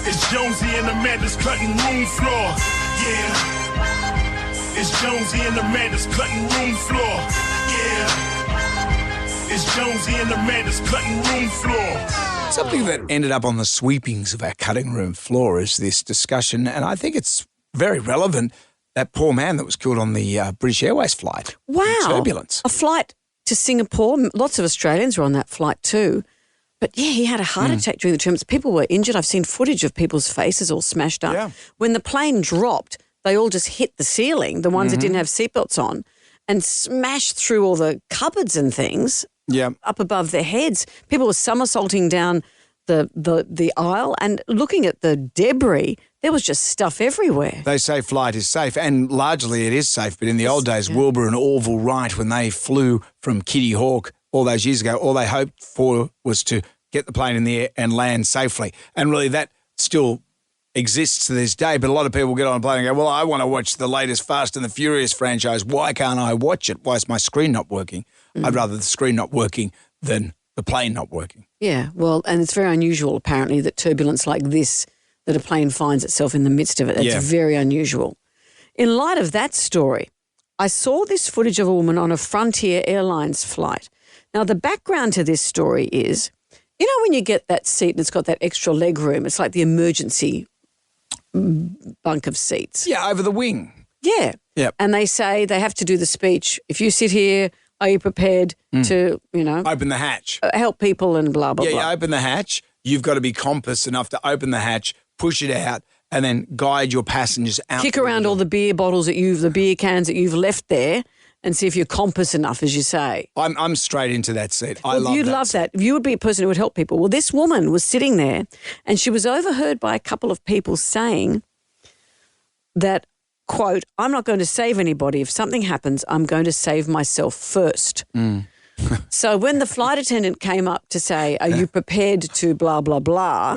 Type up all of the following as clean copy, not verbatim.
It's Jonesy and Amanda's cutting room floor. Yeah. It's Jonesy and Amanda's cutting room floor. Yeah. It's Jonesy and Amanda's cutting room floor. Something that ended up on the sweepings of our cutting room floor is this discussion, and I think it's very relevant, that poor man that was killed on the British Airways flight. Wow. Turbulence. A flight to Singapore. Lots of Australians were on that flight too. But, yeah, he had a heart attack during the turbulence. People were injured. I've seen footage of people's faces all smashed up. Yeah. When the plane dropped, they all just hit the ceiling, the ones that didn't have seatbelts on, and smashed through all the cupboards and things up above their heads. People were somersaulting down the aisle and looking at the debris. There was just stuff everywhere. They say flight is safe, and largely it is safe, but in the old days, Wilbur and Orville Wright, when they flew from Kitty Hawk all those years ago, all they hoped for was to get the plane in the air and land safely. And really that still exists to this day, but a lot of people get on a plane and go, well, I want to watch the latest Fast and the Furious franchise. Why can't I watch it? Why is my screen not working? I'd rather the screen not working than the plane not working. Yeah, well, and it's very unusual, apparently, that turbulence like this, that a plane finds itself in the midst of it. It's very unusual. In light of that story, I saw this footage of a woman on a Frontier Airlines flight. Now, the background to this story is, you know when you get that seat and it's got that extra leg room, it's like the emergency bunk of seats. Yeah, over the wing. Yeah. Yep. And they say they have to do the speech. If you sit here, are you prepared to, open the hatch. Help people and blah, blah, blah. Yeah, you open the hatch. You've got to be compass enough to open the hatch, push it out, and then guide your passengers out. Kick around all the beer bottles the beer cans that you've left there and see if you're compass enough, as you say. I'm straight into that seat. You'd love that. You would be a person who would help people. Well, this woman was sitting there and she was overheard by a couple of people saying that, quote, I'm not going to save anybody. If something happens, I'm going to save myself first. So when the flight attendant came up to say, are you prepared to blah, blah, blah,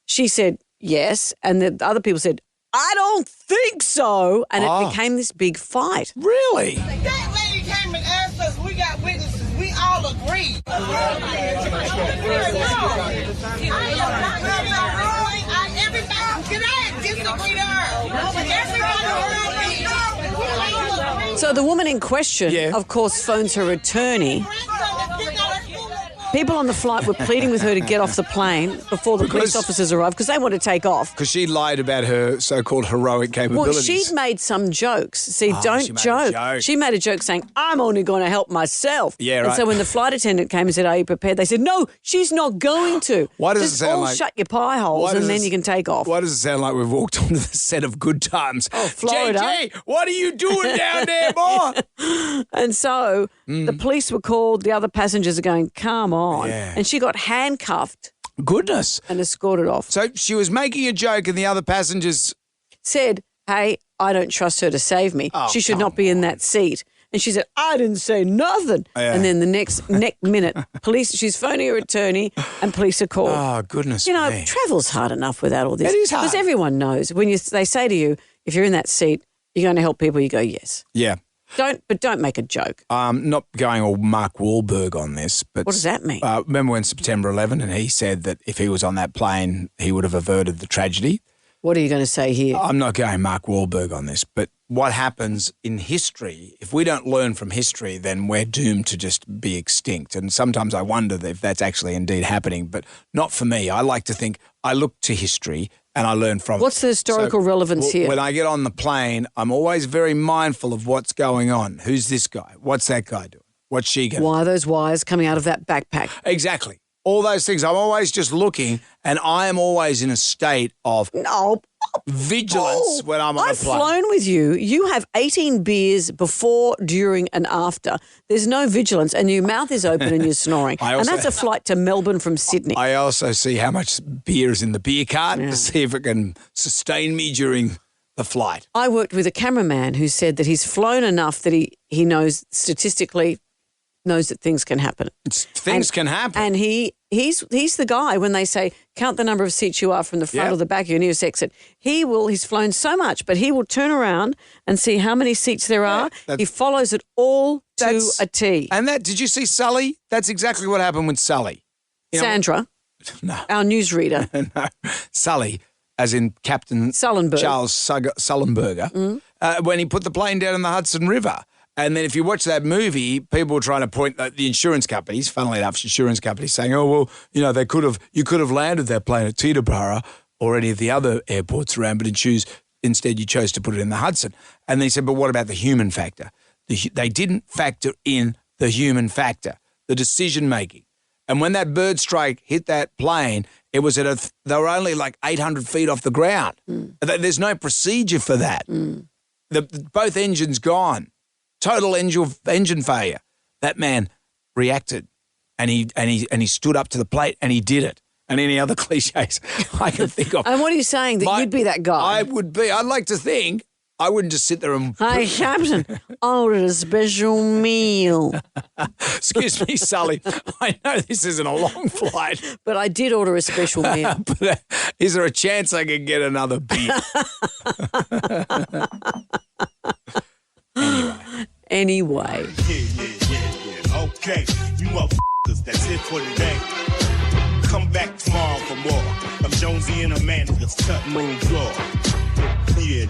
she said yes. And the other people said, I don't think so. And it became this big fight. Really? That lady came and asked us, we got witnesses, we all agree. So the woman in question, of course, phones her attorney. People on the flight were pleading with her to get off the plane before the police officers arrived because they want to take off. Because she lied about her so-called heroic capabilities. Well, she'd made some jokes. See, don't joke. She made a joke saying, I'm only going to help myself. Yeah, right. And so when the flight attendant came and said, are you prepared? They said, no, she's not going to. Why does Just it sound all like... shut your pie holes and then you can take off. Why does it sound like we've walked onto the set of Good Times? Oh, Florida. JJ, what are you doing down there, boy? And so the police were called. The other passengers are going, come on. Yeah. And she got handcuffed. Goodness. And escorted off. So she was making a joke and the other passengers... said, hey, I don't trust her to save me. She should not be in that seat. And she said, I didn't say nothing. Yeah. And then the next minute, she's phoning her attorney and police are called. Oh, goodness me. Travel's hard enough without all this. It is hard. Because everyone knows. When they say to you, if you're in that seat, you're going to help people, you go, yes. Yeah. Don't make a joke. Not going all Mark Wahlberg on this, but what does that mean? Remember when September 11 and he said that if he was on that plane, he would have averted the tragedy? What are you going to say here? I'm not going Mark Wahlberg on this, but what happens in history, if we don't learn from history, then we're doomed to just be extinct. And sometimes I wonder if that's actually indeed happening, but not for me. I like to think I look to history and I learn from it. What's the historical relevance here? When I get on the plane, I'm always very mindful of what's going on. Who's this guy? What's that guy doing? What's she going to do? Why are those wires coming out of that backpack? Exactly. All those things. I'm always just looking and I am always in a state of vigilance when I'm on a plane. I've flown with you. You have 18 beers before, during and after. There's no vigilance and your mouth is open and you're snoring. And that's a flight to Melbourne from Sydney. I also see how much beer is in the beer cart to see if it can sustain me during the flight. I worked with a cameraman who said that he's flown enough that he knows statistically knows that things can happen. Things can happen. And he's the guy when they say count the number of seats you are from the front or the back of your nearest exit. He's flown so much, but he will turn around and see how many seats there are. He follows it all to a T. And did you see Sully? That's exactly what happened with Sully. Sandra. No. Our newsreader. No. Sully, as in Captain Sullenberg. Charles Sullenberger, when he put the plane down in the Hudson River. And then if you watch that movie, people were trying to point at the insurance companies, funnily enough, insurance companies saying, oh, well, you know, you could have landed that plane at Teterboro or any of the other airports around, but instead you chose to put it in the Hudson. And they said, but what about the human factor? They didn't factor in the human factor, the decision-making. And when that bird strike hit that plane, it was they were only like 800 feet off the ground. There's no procedure for that. Both engines gone. Total engine failure. That man reacted, and he stood up to the plate, and he did it. And any other cliches I can think of. And what are you saying? That you'd be that guy? I would be. I'd like to think I wouldn't just sit there and. Hey, Captain, ordered a special meal. Excuse me, Sully. I know this isn't a long flight, but I did order a special meal. But is there a chance I can get another beer? Anyway. Yeah. Okay, you motherfuckers, that's it for today. Come back tomorrow for more. I'm Jonesy and Amanda's cutting room floor. Yeah.